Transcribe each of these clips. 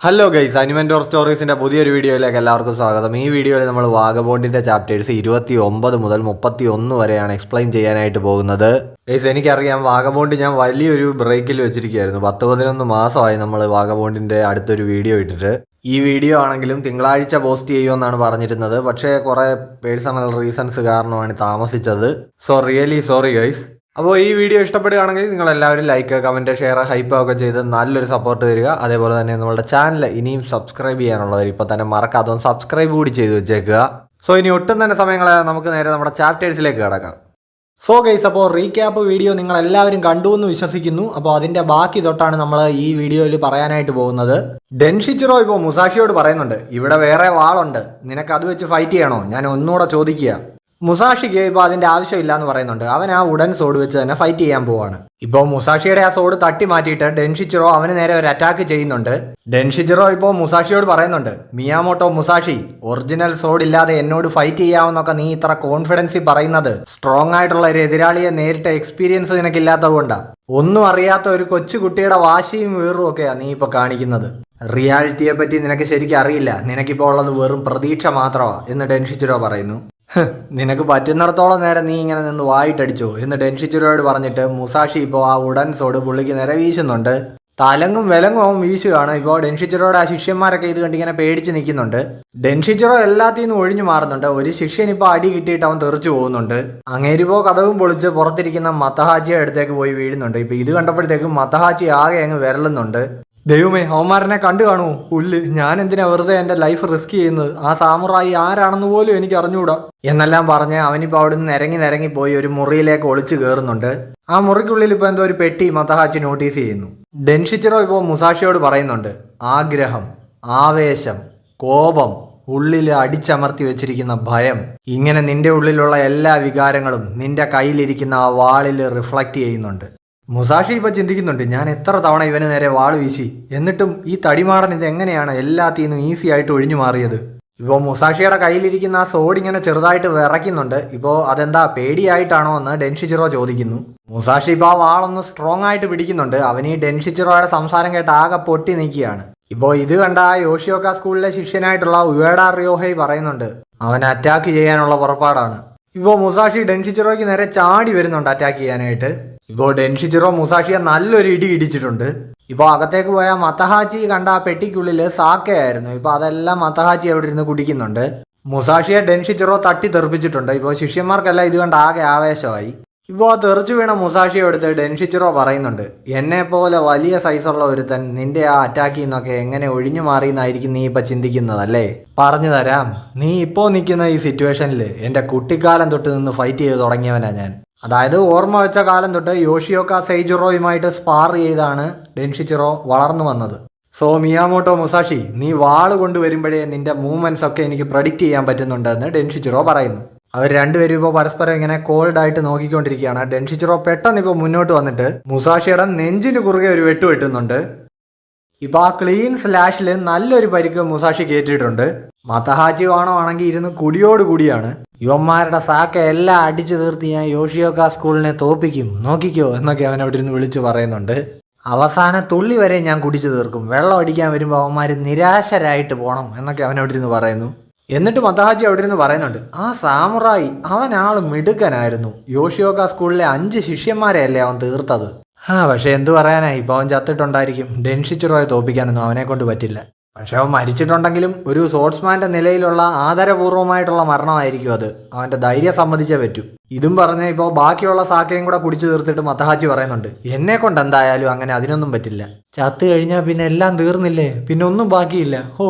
Hello guys, അനിമെൻറ്റോർ സ്റ്റോറീസിൻ്റെ പുതിയൊരു വീഡിയോയിലേക്ക് എല്ലാവർക്കും സ്വാഗതം. ഈ വീഡിയോയിൽ നമ്മൾ വാഗബോണ്ടിൻ്റെ ചാപ്റ്റേഴ്സ് 29 മുതൽ 31 വരെയാണ് എക്സ്പ്ലെയിൻ ചെയ്യാനായിട്ട് പോകുന്നത്. ഗൈസ്, എനിക്കറിയാം വാഗബോണ്ട് ഞാൻ വലിയൊരു ബ്രേക്കിൽ വെച്ചിരിക്കുകയായിരുന്നു. 10-11 മാസമായി നമ്മൾ വാഗബോണ്ടിൻ്റെ അടുത്തൊരു വീഡിയോ ഇട്ടിട്ട്. ഈ വീഡിയോ ആണെങ്കിലും തിങ്കളാഴ്ച പോസ്റ്റ് ചെയ്യുമെന്നാണ് പറഞ്ഞിരുന്നത്. പക്ഷേ കുറേ പേഴ്സണൽ റീസൺസ് കാരണമാണ് താമസിച്ചത്. So really sorry guys. അപ്പോൾ ഈ വീഡിയോ ഇഷ്ടപ്പെടുകയാണെങ്കിൽ നിങ്ങളെല്ലാവരും ലൈക്ക്, കമൻറ്റ്, ഷെയർ, ഹൈപ്പ് ഒക്കെ ചെയ്ത് നല്ലൊരു സപ്പോർട്ട് തരിക. അതേപോലെ തന്നെ നമ്മുടെ ചാനൽ ഇനിയും സബ്സ്ക്രൈബ് ചെയ്യാനുള്ളവർ ഇപ്പോൾ തന്നെ മറക്കാതെ ഒന്ന് സബ്സ്ക്രൈബ് കൂടി ചെയ്ത് വെച്ചേക്കുക. സോ ഇനി ഒട്ടും തന്നെ സമയങ്ങളെ നമുക്ക് നേരെ നമ്മുടെ ചാപ്റ്റേഴ്സിലേക്ക് കിടക്കാം. സോ ഗൈസ്, അപ്പോൾ റീക്യാപ്പ് വീഡിയോ നിങ്ങളെല്ലാവരും കണ്ടു എന്ന് വിശ്വസിക്കുന്നു. അപ്പോൾ അതിൻ്റെ ബാക്കി തൊട്ടാണ് നമ്മൾ ഈ വീഡിയോയിൽ പറയാനായിട്ട് പോകുന്നത്. ഡെൻഷിച്ചിറോ ഇപ്പോൾ മുസാഷിയോട് പറയുന്നുണ്ട്, ഇവിടെ വേറെ വാളുണ്ട്, നിനക്ക് അത് വെച്ച് ഫൈറ്റ് ചെയ്യണോ? ഞാൻ ഒന്നുകൂടെ ചോദിക്കുക. മുസാഷിക്ക് ഇപ്പോൾ അതിൻ്റെ ആവശ്യമില്ല എന്ന് പറയുന്നുണ്ട്. അവൻ ആ ഉടൻ സോഡ് വെച്ച് തന്നെ ഫൈറ്റ് ചെയ്യാൻ പോവാണ്. ഇപ്പോൾ മുസാഷിയുടെ ആ സോഡ് തട്ടി മാറ്റിയിട്ട് ഡെൻഷിച്ചിറോ അവന് നേരെ ഒരു അറ്റാക്ക് ചെയ്യുന്നുണ്ട്. ഡെൻഷിച്ചിറോ ഇപ്പോൾ മുസാഷിയോട് പറയുന്നുണ്ട്, മിയാമോട്ടോ മുസാഷി, ഒറിജിനൽ സോഡ് ഇല്ലാതെ എന്നോട് ഫൈറ്റ് ചെയ്യാമെന്നൊക്കെ നീ ഇത്ര കോൺഫിഡൻസി പറയുന്നത് സ്ട്രോങ് ആയിട്ടുള്ള ഒരു എതിരാളിയെ നേരിട്ട എക്സ്പീരിയൻസ് നിനക്കില്ലാത്തതുകൊണ്ടാണ്. ഒന്നും അറിയാത്ത ഒരു കൊച്ചുകുട്ടിയുടെ വാശിയും വീറും ഒക്കെയാണ് നീ ഇപ്പോൾ കാണിക്കുന്നത്. റിയാലിറ്റിയെ പറ്റി നിനക്ക് ശരിക്കും അറിയില്ല, നിനക്കിപ്പോൾ ഉള്ളത് വെറും പ്രതീക്ഷ മാത്രമാണ് എന്ന് ഡെൻഷിച്ചിറോ പറയുന്നു. നിനക്ക് പറ്റുന്നിടത്തോളം നേരം നീ ഇങ്ങനെ നിന്ന് വായിട്ടടിച്ചോ എന്ന് ഡെൻഷിച്ചിറോയോട് പറഞ്ഞിട്ട് മുസാഷി ഇപ്പോൾ ആ ഉടൻ സോഡ് പുള്ളിക്ക് നേരെ വീശുന്നുണ്ട്. തലങ്ങും വിലങ്ങും അവൻ വീശുകയാണ്. ഇപ്പോൾ ഡെൻഷിച്ചിറോയുടെ ആ ശിഷ്യന്മാരൊക്കെ ഇത് കണ്ടിങ്ങനെ പേടിച്ച് നിൽക്കുന്നുണ്ട്. ഡെൻഷിച്ചിറോ എല്ലാത്തിൽ നിന്നും ഒഴിഞ്ഞു മാറുന്നുണ്ട്. ഒരു ശിഷ്യൻ ഇപ്പോൾ അടി കിട്ടിയിട്ട് അവൻ തെറിച്ചു പോകുന്നുണ്ട്. അങ്ങേരിപ്പോ കഥവും പൊളിച്ച് പുറത്തിരിക്കുന്ന മത്തഹാച്ചിയുടെ അടുത്തേക്ക് പോയി വീഴുന്നുണ്ട്. ഇപ്പോൾ ഇത് കണ്ടപ്പോഴത്തേക്കും മത്തഹാച്ചി ആകെ അങ്ങ് വിരളുന്നുണ്ട്. ദൈവമേ, അവന്മാരനെ കണ്ടു കാണൂ, പുല്ല്, ഞാൻ എന്തിനാ വെറുതെ എൻ്റെ ലൈഫ് റിസ്ക് ചെയ്യുന്നത്? ആ സാമുറായി ആരാണെന്ന് പോലും എനിക്ക് അറിഞ്ഞുകൂടാ എന്നെല്ലാം പറഞ്ഞ് അവനിപ്പോൾ അവിടെ നിന്ന് നിരങ്ങി പോയി ഒരു മുറിയിലേക്ക് ഒളിച്ചു കയറുന്നുണ്ട്. ആ മുറിക്കുള്ളിൽ ഇപ്പോൾ എന്തോ ഒരു പെട്ടി മത്തഹാച്ചി നോട്ടീസ് ചെയ്യുന്നു. ഡെൻഷിച്ചിറോ ഇപ്പോൾ മുസാഷിയോട് പറയുന്നുണ്ട്, ആഗ്രഹം, ആവേശം, കോപം, ഉള്ളിൽ അടിച്ചമർത്തി വെച്ചിരിക്കുന്ന ഭയം, ഇങ്ങനെ നിന്റെ ഉള്ളിലുള്ള എല്ലാ വികാരങ്ങളും നിന്റെ കയ്യിലിരിക്കുന്ന ആ വാളിൽ റിഫ്ലക്റ്റ് ചെയ്യുന്നുണ്ട്. മുസാഷി ഇപ്പോൾ ചിന്തിക്കുന്നുണ്ട്, ഞാൻ എത്ര തവണ ഇവന് നേരെ വാൾ വീശി, എന്നിട്ടും ഈ തടിമാടൻ ഇത് എങ്ങനെയാണ് എല്ലാത്തിൽ നിന്നും ഈസി ആയിട്ട് ഒഴിഞ്ഞു മാറിയത്? ഇപ്പോൾ മുസാഷിയുടെ കയ്യിലിരിക്കുന്ന ആ സോഡ് ഇങ്ങനെ ചെറുതായിട്ട് വിറയ്ക്കുന്നുണ്ട്. ഇപ്പോൾ അതെന്താ, പേടിയായിട്ടാണോ എന്ന് ഡെൻഷിച്ചിറോ ചോദിക്കുന്നു. മുസാഷി ഇപ്പോൾ ആ വാളൊന്ന് സ്ട്രോങ് ആയിട്ട് പിടിക്കുന്നുണ്ട്. അവൻ ഈ ഡെൻഷിച്ചിറോയുടെ സംസാരം കേട്ട് ആകെ പൊട്ടി നിൽക്കുകയാണ്. ഇപ്പോൾ ഇത് കണ്ട ആ യോഷിയോക്ക സ്കൂളിലെ ശിഷ്യനായിട്ടുള്ള ഉവേഡ റിയോഹൈ പറയുന്നുണ്ട്, അവൻ അറ്റാക്ക് ചെയ്യാനുള്ള പുറപ്പാടാണ്. ഇപ്പോൾ മുസാഷി ഡെൻഷിച്ചിറോയ്ക്ക് നേരെ ചാടി വരുന്നുണ്ട് അറ്റാക്ക് ചെയ്യാനായിട്ട്. ഇപ്പോൾ ഡെൻഷിച്ചിറോ മുസാഷിയെ നല്ലൊരു ഇടി ഇടിച്ചിട്ടുണ്ട്. ഇപ്പോൾ അകത്തേക്ക് പോയ മത്തഹാച്ചി കണ്ട ആ പെട്ടിക്കുള്ളിൽ സാക്കയായിരുന്നു. ഇപ്പോൾ അതെല്ലാം മത്തഹാച്ചി അവിടെ ഇരുന്ന് കുടിക്കുന്നുണ്ട്. മുസാഷിയെ ഡെൻഷിച്ചിറോ തട്ടി തെറിപ്പിച്ചിട്ടുണ്ട്. ഇപ്പോൾ ശിഷ്യന്മാർക്കെല്ലാം ഇത് കണ്ട് ആകെ ആവേശമായി. ഇപ്പോൾ ആ തെറിച്ചു വീണ മുസാഷിയെ എടുത്ത് ഡെൻഷിച്ചിറോ പറയുന്നുണ്ട്, എന്നെ പോലെ വലിയ സൈസുള്ള ഒരുത്തൻ നിന്റെ ആ അറ്റാക്കിൽ നിന്നൊക്കെ എങ്ങനെ ഒഴിഞ്ഞു മാറിയെന്നായിരിക്കും നീ ഇപ്പം ചിന്തിക്കുന്നതല്ലേ? പറഞ്ഞു തരാം. നീ ഇപ്പോൾ നിൽക്കുന്ന ഈ സിറ്റുവേഷനിൽ എൻ്റെ കുട്ടിക്കാലം തൊട്ട് നിന്ന് ഫൈറ്റ് ചെയ്ത് തുടങ്ങിയവനാ ഞാൻ. അതായത് ഓർമ്മ വെച്ച കാലം തൊട്ട് യോഷിയോക്ക സെയ്ജിറോയുമായിട്ട് സ്പാർ ചെയ്താണ് ഡെൻഷിച്ചിറോ വളർന്നു വന്നത്. സോ മിയാമോട്ടോ മുസാഷി, നീ വാള് കൊണ്ടുവരുമ്പോഴേ നിന്റെ മൂവ്മെന്റ്സ് ഒക്കെ എനിക്ക് പ്രഡിക്റ്റ് ചെയ്യാൻ പറ്റുന്നുണ്ടെന്ന് ഡെൻഷിച്ചിറോ പറയുന്നു. അവർ രണ്ടുപേരും ഇപ്പോൾ പരസ്പരം ഇങ്ങനെ കോൾഡായിട്ട് നോക്കിക്കൊണ്ടിരിക്കുകയാണ്. ഡെൻഷിച്ചിറോ പെട്ടെന്ന് ഇപ്പോൾ മുന്നോട്ട് വന്നിട്ട് മുസാഷിയുടെ നെഞ്ചിന് കുറുകെ ഒരു വെട്ടുന്നുണ്ട്. ഇപ്പോൾ ആ ക്ലീൻ സ്ലാഷിൽ നല്ലൊരു പരിക്ക് മുസാഷി കയറ്റിയിട്ടുണ്ട്. മത്തഹാച്ചി ആണെങ്കിൽ ഇരുന്ന് കുടിയോടുകൂടിയാണ്, യുവന്മാരുടെ സാക്ക എല്ലാം അടിച്ചു തീർത്ത് ഞാൻ യോഷിയോക്ക സ്കൂളിനെ തോപ്പിക്കും, നോക്കിക്കോ എന്നൊക്കെ അവൻ അവിടെ ഇരുന്ന് വിളിച്ചു പറയുന്നുണ്ട്. അവസാന തുള്ളി വരെ ഞാൻ കുടിച്ചു തീർക്കും, വെള്ളം അടിക്കാൻ വരുമ്പോൾ അവന്മാർ നിരാശരായിട്ട് പോകണം എന്നൊക്കെ അവൻ അവിടെ ഇരുന്ന് പറയുന്നു. എന്നിട്ട് മത്തഹാച്ചി അവിടെ ഇരുന്ന് പറയുന്നുണ്ട്, ആ സാമുറായി അവൻ ആൾ മിടുക്കനായിരുന്നു, യോഷിയോക്ക സ്കൂളിലെ 5 ശിഷ്യന്മാരെയല്ലേ അവൻ തീർത്തത്. പക്ഷെ എന്തു പറയാനാ, ഇപ്പോൾ അവൻ ചത്തിട്ടുണ്ടായിരിക്കും. ഡെൻഷിച്ചിറോയെ തോപ്പിക്കാനൊന്നും അവനെ കൊണ്ട് പറ്റില്ല. പക്ഷെ അവൻ മരിച്ചിട്ടുണ്ടെങ്കിലും ഒരു സ്പോർട്സ്മാൻ്റെ നിലയിലുള്ള ആദരപൂർവ്വമായിട്ടുള്ള മരണമായിരിക്കും അത്. അവൻ്റെ ധൈര്യം സമ്മതിച്ചേ പറ്റൂ. ഇതും പറഞ്ഞ് ഇപ്പോൾ ബാക്കിയുള്ള സാക്കയും കൂടെ കുടിച്ചു തീർത്തിട്ട് മത്തഹാച്ചി പറയുന്നുണ്ട്, എന്നെ കൊണ്ട് എന്തായാലും അങ്ങനെ അതിനൊന്നും പറ്റില്ല. ചത്ത് കഴിഞ്ഞാൽ പിന്നെ എല്ലാം തീർന്നില്ലേ, പിന്നെ ഒന്നും ബാക്കിയില്ല.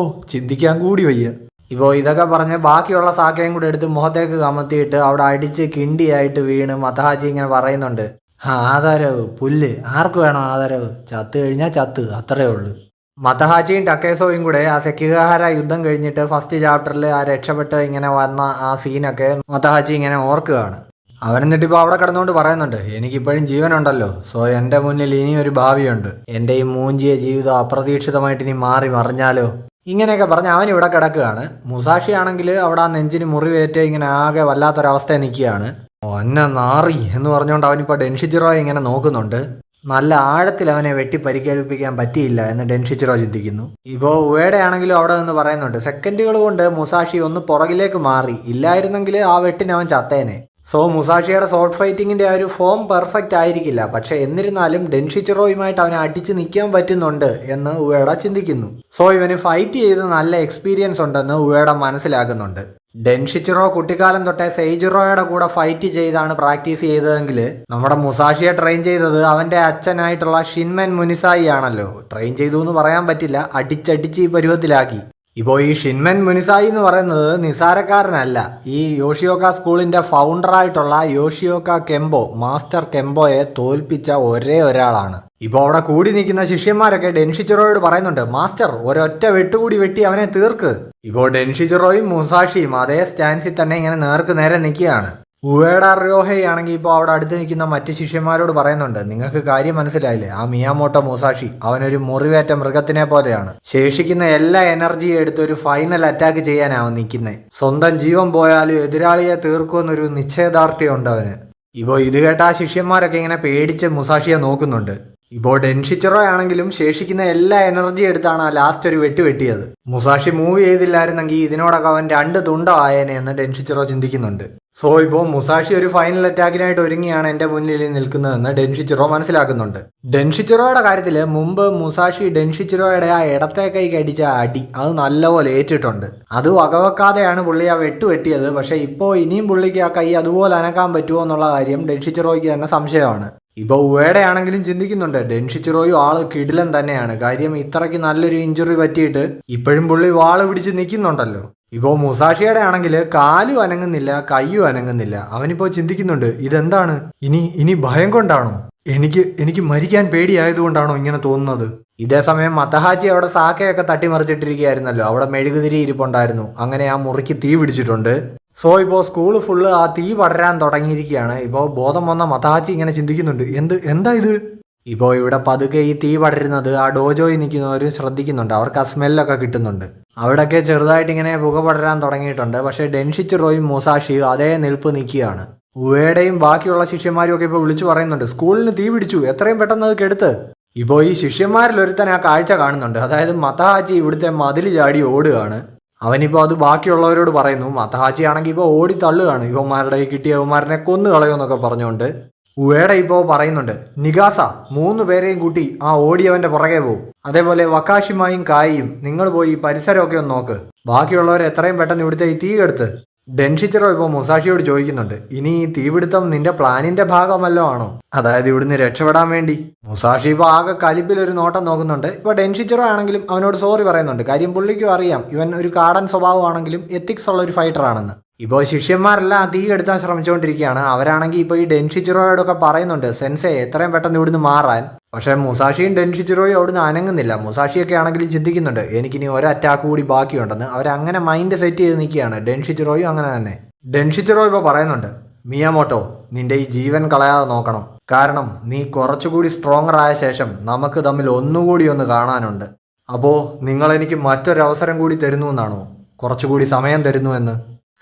ചിന്തിക്കാൻ കൂടി വയ്യ. ഇപ്പോൾ ഇതൊക്കെ പറഞ്ഞ് ബാക്കിയുള്ള സാക്കയും കൂടെ എടുത്ത് മുഖത്തേക്ക് കമത്തിയിട്ട് അവിടെ അടിച്ച് കിണ്ടിയായിട്ട് വീണ് മത്തഹാച്ചി ഇങ്ങനെ പറയുന്നുണ്ട്, ആദരവ് പുല്ല്, ആർക്ക് വേണം ആദരവ്? ചത്ത് കഴിഞ്ഞാൽ ചത്ത്, അത്രേ ഉള്ളൂ. മത്തഹാച്ചിയും ടക്കേസോയും കൂടെ ആ സെക്കിഗഹാര യുദ്ധം കഴിഞ്ഞിട്ട് ഫസ്റ്റ് ചാപ്റ്ററിൽ ആ രക്ഷപ്പെട്ട് ഇങ്ങനെ വന്ന ആ സീനൊക്കെ മത്തഹാച്ചി ഇങ്ങനെ ഓർക്കുകയാണ്. അവൻ എന്നിട്ടിപ്പോൾ അവിടെ കിടന്നുകൊണ്ട് പറയുന്നുണ്ട്, എനിക്കിപ്പോഴും ജീവനുണ്ടല്ലോ, സോ എൻ്റെ മുന്നിൽ ഇനിയൊരു ഭാവിയുണ്ട്, എൻ്റെ ഈ മൂഞ്ചിയ ജീവിതം അപ്രതീക്ഷിതമായിട്ട് ഇനി മാറി മറിഞ്ഞാലോ, ഇങ്ങനെയൊക്കെ പറഞ്ഞ് അവൻ ഇവിടെ കിടക്കുകയാണ്. മുസാഷി ആണെങ്കിൽ അവിടെ ആ നെഞ്ചിന് മുറിവേറ്റ് ഇങ്ങനെ ആകെ വല്ലാത്തൊരവസ്ഥയിൽ നിൽക്കുകയാണ്. ഒന്ന നാറി എന്ന് പറഞ്ഞുകൊണ്ട് അവനിപ്പോൾ ഡെൻഷിച്ചിറോയെ ഇങ്ങനെ നോക്കുന്നുണ്ട്. നല്ല ആഴത്തിൽ അവനെ വെട്ടി പരിക്കേൽപ്പിക്കാൻ പറ്റിയില്ല എന്ന് ഡെൻഷിച്ചിറോ ചിന്തിക്കുന്നു. ഇപ്പോൾ ഉവേടെ ആണെങ്കിലും അവിടെ നിന്ന് പറയുന്നുണ്ട്, സെക്കൻഡുകൾ കൊണ്ട് മുസാഷി ഒന്ന് പുറകിലേക്ക് മാറി, ഇല്ലായിരുന്നെങ്കിൽ ആ വെട്ടിന് അവൻ ചത്തേനെ. സോ മുസാഷിയുടെ ഷോർട്ട് ഫൈറ്റിങ്ങിൻ്റെ ആ ഒരു ഫോം പെർഫെക്റ്റ് ആയിരിക്കില്ല, പക്ഷേ എന്നിരുന്നാലും ഡെൻഷിച്ചിറോയുമായിട്ട് അവനെ അടിച്ച് നിൽക്കാൻ പറ്റുന്നുണ്ട് എന്ന് ഉവേട ചിന്തിക്കുന്നു. സോ ഇവന് ഫൈറ്റ് ചെയ്ത് നല്ല എക്സ്പീരിയൻസ് ഉണ്ടെന്ന് ഉവേട മനസ്സിലാക്കുന്നുണ്ട്. ഡെൻഷിച്ചിറോ കുട്ടിക്കാലം തൊട്ടേ സെയ്ജിറോയുടെ കൂടെ ഫൈറ്റ് ചെയ്താണ് പ്രാക്ടീസ് ചെയ്തതെങ്കിൽ നമ്മുടെ മുസാഷിയെ ട്രെയിൻ ചെയ്തത് അവൻ്റെ അച്ഛനായിട്ടുള്ള ഷിൻമെൻ മുനിസായി ആണല്ലോ. ട്രെയിൻ ചെയ്തു എന്ന് പറയാൻ പറ്റില്ല, അടിച്ചടിച്ച് ഈ പരുവത്തിലാക്കി. ഇപ്പോൾ ഈ ഷിൻമെൻ മുനിസായി എന്ന് പറയുന്നത് നിസാരക്കാരനല്ല. ഈ യോഷിയോക്ക സ്കൂളിൻ്റെ ഫൗണ്ടറായിട്ടുള്ള യോഷിയോക്ക കെംബോ, മാസ്റ്റർ കെംബോയെ തോൽപ്പിച്ച ഒരേ ഒരാളാണ്. ഇപ്പോൾ അവിടെ കൂടി നിൽക്കുന്ന ശിഷ്യന്മാരൊക്കെ ഡെൻഷിച്ചിറോയോട് പറയുന്നുണ്ട്, മാസ്റ്റർ ഒരൊറ്റ വെട്ടുകൂടി വെട്ടി അവനെ തീർക്ക്. ഇപ്പോൾ ഡെൻഷിച്ചിറോയും മുസാഷിയും അതേ സ്റ്റാൻസിൽ തന്നെ ഇങ്ങനെ നേർക്ക് നേരെ നിൽക്കുകയാണ്. ഉവേഡ റിയോഹെ ആണെങ്കിൽ ഇപ്പോൾ അവിടെ അടുത്ത് നിൽക്കുന്ന മറ്റ് ശിഷ്യന്മാരോട് പറയുന്നുണ്ട്, നിങ്ങൾക്ക് കാര്യം മനസ്സിലായില്ലേ, ആ മിയാമോട്ടോ മുസാഷി അവനൊരു മുറിവേറ്റ മൃഗത്തിനെ പോലെയാണ്. ശേഷിക്കുന്ന എല്ലാ എനർജിയും എടുത്ത് ഒരു ഫൈനൽ അറ്റാക്ക് ചെയ്യാനാവും നിൽക്കുന്നത്. സ്വന്തം ജീവൻ പോയാലും എതിരാളിയെ തീർക്കുമെന്നൊരു നിശ്ചയദാർഢ്യമുണ്ട് അവന്. ഇപ്പോൾ ഇത് കേട്ട ആ ശിഷ്യന്മാരൊക്കെ ഇങ്ങനെ പേടിച്ച് മുസാഷിയെ നോക്കുന്നുണ്ട്. ഇപ്പോൾ ഡെൻഷിച്ചിറോ ആണെങ്കിലും ശേഷിക്കുന്ന എല്ലാ എനർജി എടുത്താണ് ആ ലാസ്റ്റ് ഒരു വെട്ടിയത്. മുസാഷി മൂവ് ചെയ്തില്ലായിരുന്നെങ്കിൽ ഇതിനോടൊക്കെ അവൻ 2 തുണ്ടമായേനെ എന്ന് ഡെൻഷിച്ചിറോ ചിന്തിക്കുന്നുണ്ട്. സോ ഇപ്പോൾ മുസാഷി ഒരു ഫൈനൽ അറ്റാക്കിനായിട്ട് ഒരുങ്ങിയാണ് എൻ്റെ മുന്നിൽ നിൽക്കുന്നതെന്ന് ഡെൻഷിച്ചിറോ മനസ്സിലാക്കുന്നുണ്ട്. ഡെൻഷിച്ചിറോയുടെ കാര്യത്തിൽ മുമ്പ് മുസാഷി ഡെൻഷിച്ചിറോയുടെ ആ ഇടത്തെ കൈക്ക് അടിച്ച അടി അത് നല്ലപോലെ ഏറ്റിട്ടുണ്ട്. അത് വകവെക്കാതെയാണ് പുള്ളി ആ വെട്ടിയത്. പക്ഷേ ഇപ്പോൾ ഇനിയും പുള്ളിക്ക് ആ കൈ അതുപോലെ അനക്കാൻ പറ്റുമോ എന്നുള്ള കാര്യം ഡെൻഷിച്ചിറോയ്ക്ക് തന്നെ സംശയമാണ്. ഇപ്പോൾ ഉവേടെ ആണെങ്കിലും ചിന്തിക്കുന്നുണ്ട്, ഡെൻഷിച്ചിറോയും ആള് കിടിലൻ തന്നെയാണ്. കാര്യം ഇത്രയ്ക്ക് നല്ലൊരു ഇഞ്ചുറി പറ്റിയിട്ട് ഇപ്പോഴും പുള്ളി വാള് പിടിച്ച് നിൽക്കുന്നുണ്ടല്ലോ. ഇപ്പോൾ മുസാഷിയുടെ ആണെങ്കിൽ കാലും അനങ്ങുന്നില്ല, കയ്യും അനങ്ങുന്നില്ല. അവനിപ്പോൾ ചിന്തിക്കുന്നുണ്ട്, ഇതെന്താണ്, ഇനി ഭയം കൊണ്ടാണോ, എനിക്ക് മരിക്കാൻ പേടിയായതുകൊണ്ടാണോ ഇങ്ങനെ തോന്നുന്നത്. ഇതേ സമയം മത്തഹാച്ചി അവിടെ സാക്കയൊക്കെ തട്ടിമറിച്ചിട്ടിരിക്കുകയായിരുന്നല്ലോ. അവിടെ മെഴുകുതിരി ഇരിപ്പുണ്ടായിരുന്നു. അങ്ങനെ ആ മുറിക്ക് തീ പിടിച്ചിട്ടുണ്ട്. സോ ഇപ്പോൾ സ്കൂള് ഫുള്ള് ആ തീ പടരാൻ തുടങ്ങിയിരിക്കുകയാണ്. ഇപ്പോൾ ബോധം വന്ന മത്തഹാച്ചി ഇങ്ങനെ ചിന്തിക്കുന്നുണ്ട്, എന്താ ഇത്. ഇപ്പോൾ ഇവിടെ പതുക്കെ ഈ തീ പടരുന്നത് ആ ഡോജോയിൽ നിൽക്കുന്നവരും ശ്രദ്ധിക്കുന്നുണ്ട്. അവർക്ക് ആ സ്മെല്ലൊക്കെ കിട്ടുന്നുണ്ട്. അവിടെയൊക്കെ ചെറുതായിട്ട് ഇങ്ങനെ പുക പടരാൻ തുടങ്ങിയിട്ടുണ്ട്. പക്ഷേ ഡെൻഷിച്ചിറോയും മുസാഷിയും അതേ നിൽപ്പ് നിൽക്കുകയാണ്. ഉവേടയും ബാക്കിയുള്ള ശിഷ്യന്മാരും ഒക്കെ ഇപ്പോൾ വിളിച്ചു പറയുന്നുണ്ട്, സ്കൂളിന് തീ പിടിച്ചു, എത്രയും പെട്ടെന്ന് അത് കെടുത്ത്. ഇപ്പോൾ ഈ ശിഷ്യന്മാരിൽ ഒരുത്തൻ ആ കാഴ്ച കാണുന്നുണ്ട്. അതായത് മത്തഹാച്ചി ഇവിടുത്തെ മതിൽ ചാടി ഓടുകയാണ്. അവനിപ്പോൾ അത് ബാക്കിയുള്ളവരോട് പറയുന്നു. മത്തഹാച്ചി ആണെങ്കിൽ ഇപ്പോൾ ഓടി തള്ളുകയാണ്, ഇവന്മാരുടെ കിട്ടിയ ഇവന്മാരനെ കൊന്നു കളയുമെന്നൊക്കെ പറഞ്ഞുകൊണ്ട്. ഉവേട ഇപ്പോൾ പറയുന്നുണ്ട്, നിഗാസ 3 പേരെയും കൂട്ടി ആ ഓടിയവന്റെ പുറകെ പോകും. അതേപോലെ വക്കാഷിമായും കായിയും നിങ്ങൾ പോയി ഈ പരിസരമൊക്കെ ഒന്ന് നോക്ക്. ബാക്കിയുള്ളവർ എത്രയും പെട്ടെന്ന് ഇവിടുത്തെ ഈ തീ കെടുത്ത്. ഡെൻഷിച്ചിറോ ഇപ്പോൾ മുസാഷിയോട് ചോദിക്കുന്നുണ്ട്, ഇനി ഈ തീപിടുത്തം നിന്റെ പ്ലാനിന്റെ ഭാഗമല്ലോ ആണോ, അതായത് ഇവിടുന്ന് രക്ഷപ്പെടാൻ വേണ്ടി. മുസാഷി ഇപ്പോൾ ആകെ കലിപ്പിലൊരു നോട്ടം നോക്കുന്നുണ്ട്. ഇപ്പോൾ ഡെൻഷിച്ചിറോ ആണെങ്കിലും അവനോട് സോറി പറയുന്നുണ്ട്. കാര്യം പുള്ളിക്കും അറിയാം ഇവൻ ഒരു കാടൻ സ്വഭാവമാണെങ്കിലും എത്തിക്സ് ഉള്ള ഒരു ഫൈറ്റർ ആണെന്ന്. ഇപ്പോൾ ശിഷ്യന്മാരെല്ലാം തീ കെടുത്താൻ ശ്രമിച്ചുകൊണ്ടിരിക്കുകയാണ്. അവരാണെങ്കിൽ ഇപ്പോൾ ഈ ഡെൻഷിച്ചിറോയോടൊക്കെ പറയുന്നുണ്ട്, സെൻസെ എത്രയും പെട്ടെന്ന് ഇവിടുന്ന് മാറാൻ. പക്ഷേ മുസാഷിയും ഡെൻഷിച്ചിറോയും അവിടുന്ന് അനങ്ങുന്നില്ല. മുസാഷിയൊക്കെ ആണെങ്കിലും ചിന്തിക്കുന്നുണ്ട്, എനിക്കിനി ഒരു അറ്റാക്ക് കൂടി ബാക്കിയുണ്ടെന്ന്. അവരങ്ങനെ മൈൻഡ് സെറ്റ് ചെയ്ത് നിൽക്കുകയാണ്. ഡെൻഷിച്ചിറോയും അങ്ങനെ തന്നെ. ഡെൻഷിച്ചിറോ ഇപ്പോൾ പറയുന്നുണ്ട്, മിയാമോട്ടോ നിന്റെ ഈ ജീവൻ കളയാതെ നോക്കണം. കാരണം നീ കുറച്ചുകൂടി സ്ട്രോങ്ങർ ആയ ശേഷം നമുക്ക് തമ്മിൽ ഒന്നുകൂടി ഒന്ന് കാണാനുണ്ട്. അപ്പോൾ നിങ്ങളെനിക്ക് മറ്റൊരവസരം കൂടി തരുന്നു എന്നാണോ, കുറച്ചുകൂടി സമയം തരുന്നു എന്ന്.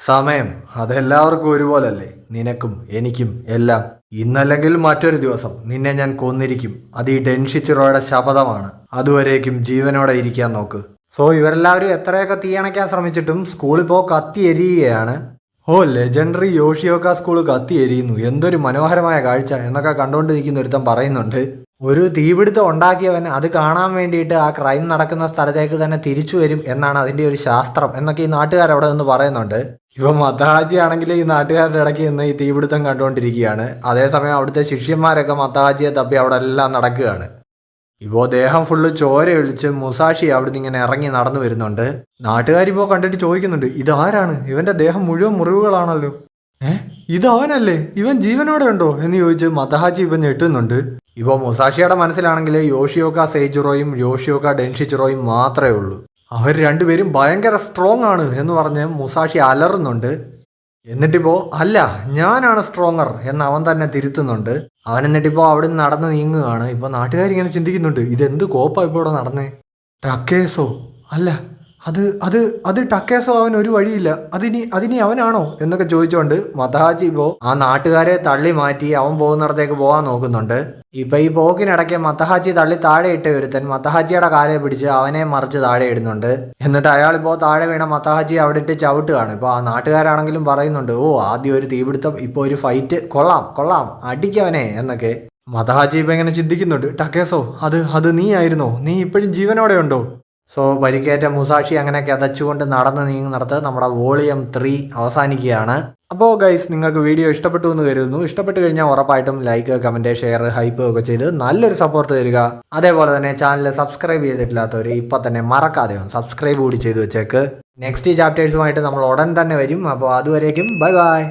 സമയം അതെല്ലാവർക്കും ഒരുപോലല്ലേ, നിനക്കും എനിക്കും എല്ലാം. ഇന്നല്ലെങ്കിൽ മറ്റൊരു ദിവസം നിന്നെ ഞാൻ കൊന്നിരിക്കും. അത് ഈ ഡെൻഷിച്ചിറോയുടെ ശപഥമാണ്. അതുവരേക്കും ജീവനോടെ ഇരിക്കാൻ നോക്ക്. സോ ഇവരെല്ലാവരും എത്രയൊക്കെ തീയണയ്ക്കാൻ ശ്രമിച്ചിട്ടും സ്കൂളിപ്പോൾ കത്തി എരിയുകയാണ്. ഓ, ലെജൻഡറി യോഷിയോക്ക സ്കൂൾ കത്തി എരിയുന്നു, എന്തൊരു മനോഹരമായ കാഴ്ച എന്നൊക്കെ കണ്ടുകൊണ്ടിരിക്കുന്ന ഒരുത്തൻ പറയുന്നുണ്ട്. ഒരു തീപിടുത്തം ഉണ്ടാക്കിയവൻ അത് കാണാൻ വേണ്ടിയിട്ട് ആ ക്രൈം നടക്കുന്ന സ്ഥലത്തേക്ക് തന്നെ തിരിച്ചു വരും എന്നാണ് അതിൻ്റെ ഒരു ശാസ്ത്രം എന്നൊക്കെ ഈ നാട്ടുകാരവിടെ നിന്ന് പറയുന്നുണ്ട്. ഇപ്പം മത്തഹാജി ആണെങ്കിൽ ഈ നാട്ടുകാരുടെ ഇടയ്ക്ക് നിന്ന് ഈ തീപിടുത്തം കണ്ടുകൊണ്ടിരിക്കുകയാണ്. അതേസമയം അവിടുത്തെ ശിഷ്യന്മാരൊക്കെ മത്തഹാജിയെ തപ്പി അവിടെ എല്ലാം നടക്കുകയാണ്. ഇപ്പോൾ ദേഹം ഫുള്ള് ചോര ഒഴിച്ച് മുസാഷി അവിടുന്ന് ഇങ്ങനെ ഇറങ്ങി നടന്നു വരുന്നുണ്ട്. നാട്ടുകാരിപ്പോൾ കണ്ടിട്ട് ചോദിക്കുന്നുണ്ട്, ഇതാരാണ്, ഇവന്റെ ദേഹം മുഴുവൻ മുറിവുകളാണല്ലോ, ഇതവനല്ലേ, ഇവൻ ജീവനോടെ ഉണ്ടോ എന്ന് ചോദിച്ച് മത്തഹാജി ഇവൻ ഞെട്ടുന്നുണ്ട്. ഇപ്പോൾ മുസാഷിയുടെ മനസ്സിലാണെങ്കിൽ യോഷിയോക്ക സെയ്ജിറോയും യോഷിയോക്ക ഡെൻഷിച്ചിറോയും മാത്രമേ ഉള്ളൂ. അവർ രണ്ടുപേരും ഭയങ്കര സ്ട്രോങ് ആണ് എന്ന് പറഞ്ഞ് മുസാഷി അലറുന്നുണ്ട്. എന്നിട്ടിപ്പോൾ അല്ല, ഞാനാണ് സ്ട്രോങ്ങർ എന്ന് അവൻ തന്നെ തിരുത്തുന്നുണ്ട്. അവൻ എന്നിട്ടിപ്പോൾ അവിടെ നിന്ന് നടന്ന് നീങ്ങുകയാണ്. ഇപ്പോൾ നാട്ടുകാരിങ്ങനെ ചിന്തിക്കുന്നുണ്ട്, ഇതെന്ത് കോപ്പാ ഇപ്പോൾ ഇവിടെ നടന്നേ. ടക്കേസോ, അല്ല അത് അത് അത് ടക്കേസോ അവൻ ഒരു വഴിയില്ല, അതിനി അവനാണോ എന്നൊക്കെ ചോദിച്ചുകൊണ്ട് മതഹാജി ഇപ്പോൾ ആ നാട്ടുകാരെ തള്ളി മാറ്റി അവൻ പോകുന്നിടത്തേക്ക് പോകാൻ നോക്കുന്നുണ്ട്. ഇപ്പൊ ഈ പോക്കിനിടയ്ക്ക് മത്തഹാജി തള്ളി താഴെ ഇട്ട് ഒരുത്തൻ മത്തഹാജിയുടെ കാലെ പിടിച്ച് അവനെ മറിച്ച് താഴെ ഇടുന്നുണ്ട്. എന്നിട്ട് അയാളിപ്പോ താഴെ വീണ മത്തഹാജി അവിടെ ഇട്ട് ചവിട്ടുകയാണ്. ഇപ്പൊ ആ നാട്ടുകാരാണെങ്കിലും പറയുന്നുണ്ട്, ഓ ആദ്യം ഒരു തീപിടുത്തം, ഇപ്പൊ ഒരു ഫൈറ്റ്, കൊള്ളാം കൊള്ളാം അടിക്കവനെ എന്നൊക്കെ. മതഹാജി ഇപ്പൊ ഇങ്ങനെ ചിന്തിക്കുന്നുണ്ട്, ടക്കേസോ അത് നീ ആയിരുന്നോ, നീ ഇപ്പോഴും ജീവനോടെ ഉണ്ടോ? സോ പരിക്കേറ്റ മുസാഷി അങ്ങനെ കിതച്ചുകൊണ്ട് നടന്ന് നീങ്ങുന്നിടത്ത് നമ്മുടെ വോളിയം 3 അവസാനിക്കുകയാണ്. അപ്പോൾ ഗൈസ്, നിങ്ങൾക്ക് വീഡിയോ ഇഷ്ടപ്പെട്ടു എന്ന് കരുതുന്നു. ഇഷ്ടപ്പെട്ട് കഴിഞ്ഞാൽ ഉറപ്പായിട്ടും ലൈക്ക്, കമൻറ്റ്, ഷെയർ, ഹൈപ്പ് ഒക്കെ ചെയ്ത് നല്ലൊരു സപ്പോർട്ട് തരിക. അതേപോലെ തന്നെ ചാനൽ സബ്സ്ക്രൈബ് ചെയ്തിട്ടില്ലാത്തവർ ഇപ്പം തന്നെ മറക്കാതെ സബ്സ്ക്രൈബ് കൂടി ചെയ്ത് വെച്ചേക്ക്. നെക്സ്റ്റ് ചാപ്റ്റേഴ്സുമായിട്ട് നമ്മൾ ഉടൻ തന്നെ വരും. അപ്പോൾ അതുവരേക്കും ബൈ ബൈ.